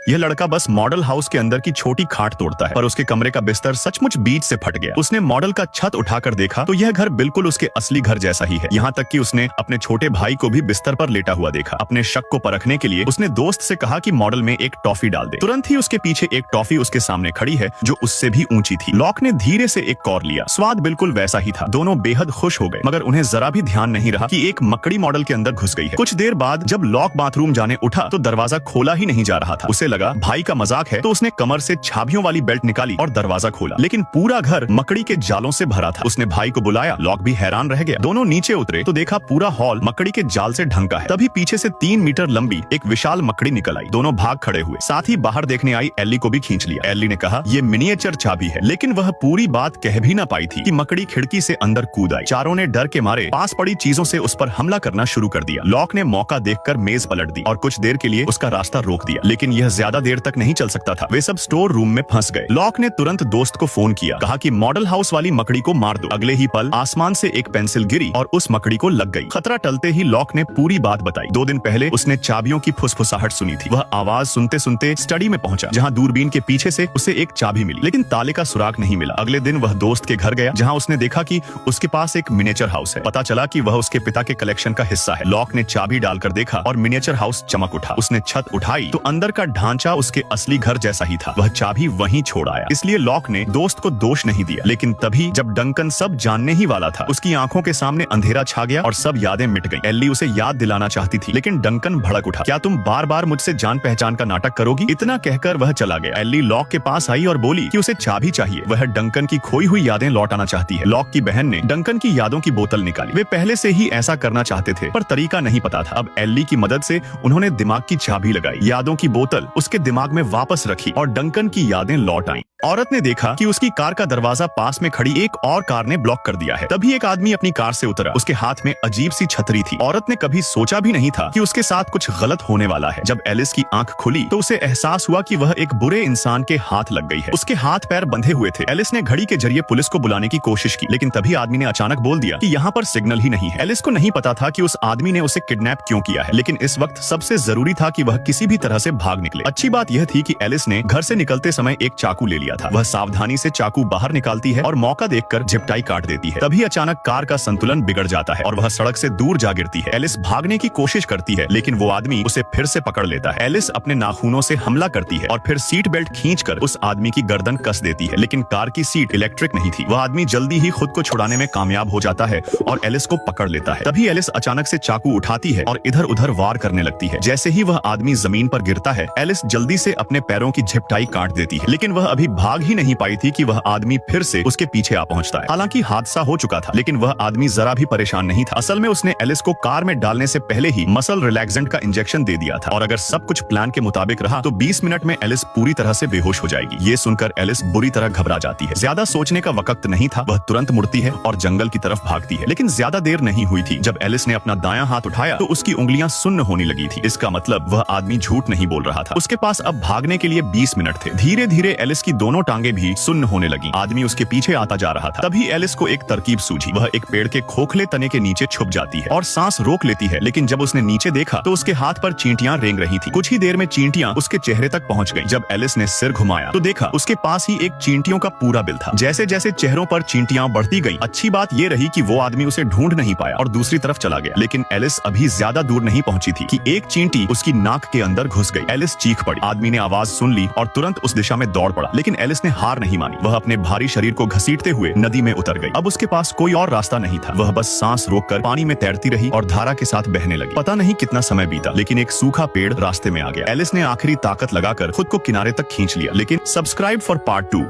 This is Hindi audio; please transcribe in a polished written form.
यह लड़का बस मॉडल हाउस के अंदर की छोटी खाट तोड़ता है, पर उसके कमरे का बिस्तर सचमुच बीच से फट गया। उसने मॉडल का छत उठाकर देखा तो यह घर बिल्कुल उसके असली घर जैसा ही है। यहाँ तक कि उसने अपने छोटे भाई को भी बिस्तर पर लेटा हुआ देखा। अपने शक को परखने के लिए उसने दोस्त से कहा कि मॉडल में एक टॉफी डाल दे। तुरंत ही उसके पीछे एक टॉफी उसके सामने खड़ी है जो उससे भी ऊंची थी। लॉक ने धीरे से एक कौर लिया। स्वाद बिल्कुल वैसा ही था। दोनों बेहद खुश हो गए, मगर उन्हें जरा भी ध्यान नहीं रहा कि एक मकड़ी मॉडल के अंदर घुस गई है। कुछ देर बाद जब लॉक बाथरूम जाने उठा तो दरवाजा खोला ही नहीं जा रहा था। उसे लगा भाई का मजाक है, तो उसने कमर से छाबियों वाली बेल्ट निकाली और दरवाजा खोला, लेकिन पूरा घर मकड़ी के जालों से भरा था। उसने भाई को बुलाया। लॉक भी हैरान रह गया। दोनों नीचे उतरे तो देखा पूरा हॉल मकड़ी के जाल से ढंका है। तभी पीछे से 3 मीटर लंबी एक विशाल मकड़ी निकल आई। दोनों भाग खड़े हुए। साथ ही बाहर देखने आई एल्ली को भी खींच लिया। एल्ली ने कहा ये मिनिएचर चाबी है, लेकिन वह पूरी बात कह भी ना पाई थी कि मकड़ी खिड़की से अंदर कूद आई। चारों ने डर के मारे पास पड़ी चीजों से उस पर हमला करना शुरू कर दिया। लॉक ने मौका देखकर मेज पलट दी और कुछ देर के लिए उसका रास्ता रोक दिया, लेकिन यह ज्यादा देर तक नहीं चल सकता था। वे सब स्टोर रूम में फंस गए। लॉक ने तुरंत दोस्त को फोन किया, कहा कि मॉडल हाउस वाली मकड़ी को मार दो। अगले ही पल आसमान से एक पेंसिल गिरी और उस मकड़ी को लग गई। खतरा टलते ही लॉक ने पूरी बात बताई। 2 दिन पहले उसने चाबियों की फुसफुसाहट सुनी थी। वह आवाज सुनते सुनते स्टडी में पहुंचा, जहां दूरबीन के पीछे से उसे एक चाबी मिली, लेकिन ताले का सुराग नहीं मिला। अगले दिन वह दोस्त के घर गया, जहां उसने देखा कि उसके पास एक मिनिएचर हाउस है। पता चला कि वह उसके पिता के कलेक्शन का हिस्सा है। लॉक ने चाबी डालकर देखा और मिनिएचर हाउस चमक उठा। उसने छत उठाई तो अंदर का ढांचा उसके असली घर जैसा ही था। वह चाबी वहीं छोड़ आया। इसलिए लॉक ने दोस्त को दोष नहीं दिया। लेकिन तभी जब डंकन सब जानने ही वाला था, उसकी आंखों के सामने अंधेरा छा गया और सब यादें मिट गईं। एल्ली उसे याद दिलाना चाहती थी, लेकिन डंकन भड़क उठा। क्या तुम बार बार मुझसे जान पहचान का नाटक करोगी? इतना कहकर वह चला गया। एल्ली लॉक के पास आई और बोली कि उसे चाबी चाहिए। वह डंकन की खोई हुई यादें लौटाना चाहती है। लॉक की बहन ने डंकन की यादों की बोतल निकाली। वे पहले से ही ऐसा करना चाहते थे, पर तरीका नहीं पता था। अब एल्ली की मदद से उन्होंने दिमाग की चाबी लगाई, यादों की बोतल उसके दिमाग में वापस रखी और डंकन की यादें लौट आईं। औरत ने देखा कि उसकी कार का दरवाजा पास में खड़ी एक और कार ने ब्लॉक कर दिया है। तभी एक आदमी अपनी कार से उतरा। उसके हाथ में अजीब सी छतरी थी। औरत ने कभी सोचा भी नहीं था कि उसके साथ कुछ गलत होने वाला है। जब एलिस की आंख खुली तो उसे एहसास हुआ कि वह एक बुरे इंसान के हाथ लग गई है। उसके हाथ पैर बंधे हुए थे। एलिस ने घड़ी के जरिए पुलिस को बुलाने की कोशिश की, लेकिन तभी आदमी ने अचानक बोल दिया कि यहाँ पर सिग्नल ही नहीं है। एलिस को नहीं पता था कि उस आदमी ने उसे किडनैप क्यों किया है, लेकिन इस वक्त सबसे जरूरी था कि वह किसी भी तरह से भाग निकले। अच्छी बात यह थी कि एलिस ने घर से निकलते समय एक चाकू ले लिया था। वह सावधानी से चाकू बाहर निकालती है और मौका देखकर जिपटाई काट देती है। तभी अचानक कार का संतुलन बिगड़ जाता है और वह सड़क से दूर जा गिरती है। एलिस भागने की कोशिश करती है, लेकिन वो आदमी उसे फिर से पकड़ लेता है। एलिस अपने नाखूनों से हमला करती है और फिर सीट बेल्ट खींचकर उस आदमी की गर्दन कस देती है, लेकिन कार की सीट इलेक्ट्रिक नहीं थी। वह आदमी जल्दी ही खुद को छुड़ाने में कामयाब हो जाता है और एलिस को पकड़ लेता है। तभी एलिस अचानक से चाकू उठाती है और इधर उधर वार करने लगती है। जैसे ही वह आदमी जमीन पर गिरता है, एलिस जल्दी से अपने पैरों की झिपटाई काट देती है, लेकिन वह अभी भाग ही नहीं पाई थी कि वह आदमी फिर से उसके पीछे आ पहुंचता है। हालांकि हादसा हो चुका था, लेकिन वह आदमी जरा भी परेशान नहीं था। असल में उसने एलिस को कार में डालने से पहले ही मसल रिलैक्सेंट का इंजेक्शन दे दिया था, और अगर सब कुछ प्लान के मुताबिक रहा तो 20 मिनट में एलिस पूरी तरह से बेहोश हो जाएगी। ये सुनकर एलिस बुरी तरह घबरा जाती है। ज्यादा सोचने का वक्त नहीं था। वह तुरंत मुड़ती है और जंगल की तरफ भागती है, लेकिन ज्यादा देर नहीं हुई थी। जब एलिस ने अपना दायां हाथ उठाया तो उसकी उंगलियां सुन्न होने लगी थी। इसका मतलब वह आदमी झूठ नहीं बोल रहा था। उसके पास अब भागने के लिए 20 मिनट थे। धीरे धीरे एलिस की दोनों टांगे भी सुन्न होने लगी। आदमी उसके पीछे आता जा रहा था। तभी एलिस को एक तरकीब सूझी। वह एक पेड़ के खोखले तने के नीचे छुप जाती है और सांस रोक लेती है, लेकिन जब उसने नीचे देखा तो उसके हाथ पर चींटियां रेंग रही थी। कुछ ही देर में चींटियां उसके चेहरे तक पहुंच गईं। जब एलिस ने सिर घुमाया तो देखा उसके पास ही एक चींटियों का पूरा बिल था। जैसे जैसे चेहरों पर चींटियां बढ़ती गईं, अच्छी बात ये रही कि वो आदमी उसे ढूंढ नहीं पाया और दूसरी तरफ चला गया। लेकिन एलिस अभी ज्यादा दूर नहीं पहुंची थी कि एक चींटी उसकी नाक के अंदर घुस गई। एलिस चीख पड़ी। आदमी ने आवाज सुन ली और तुरंत उस दिशा में दौड़ पड़ा, लेकिन एलिस ने हार नहीं मानी। वह अपने भारी शरीर को घसीटते हुए नदी में उतर गई। अब उसके पास कोई और रास्ता नहीं था। वह बस सांस रोककर पानी में तैरती रही और धारा के साथ बहने लगी। पता नहीं कितना समय बीता, लेकिन एक सूखा पेड़ रास्ते में आ गया। एलिस ने आखिरी ताकत लगाकर खुद को किनारे तक खींच लिया। लेकिन सब्सक्राइब फॉर पार्ट 2।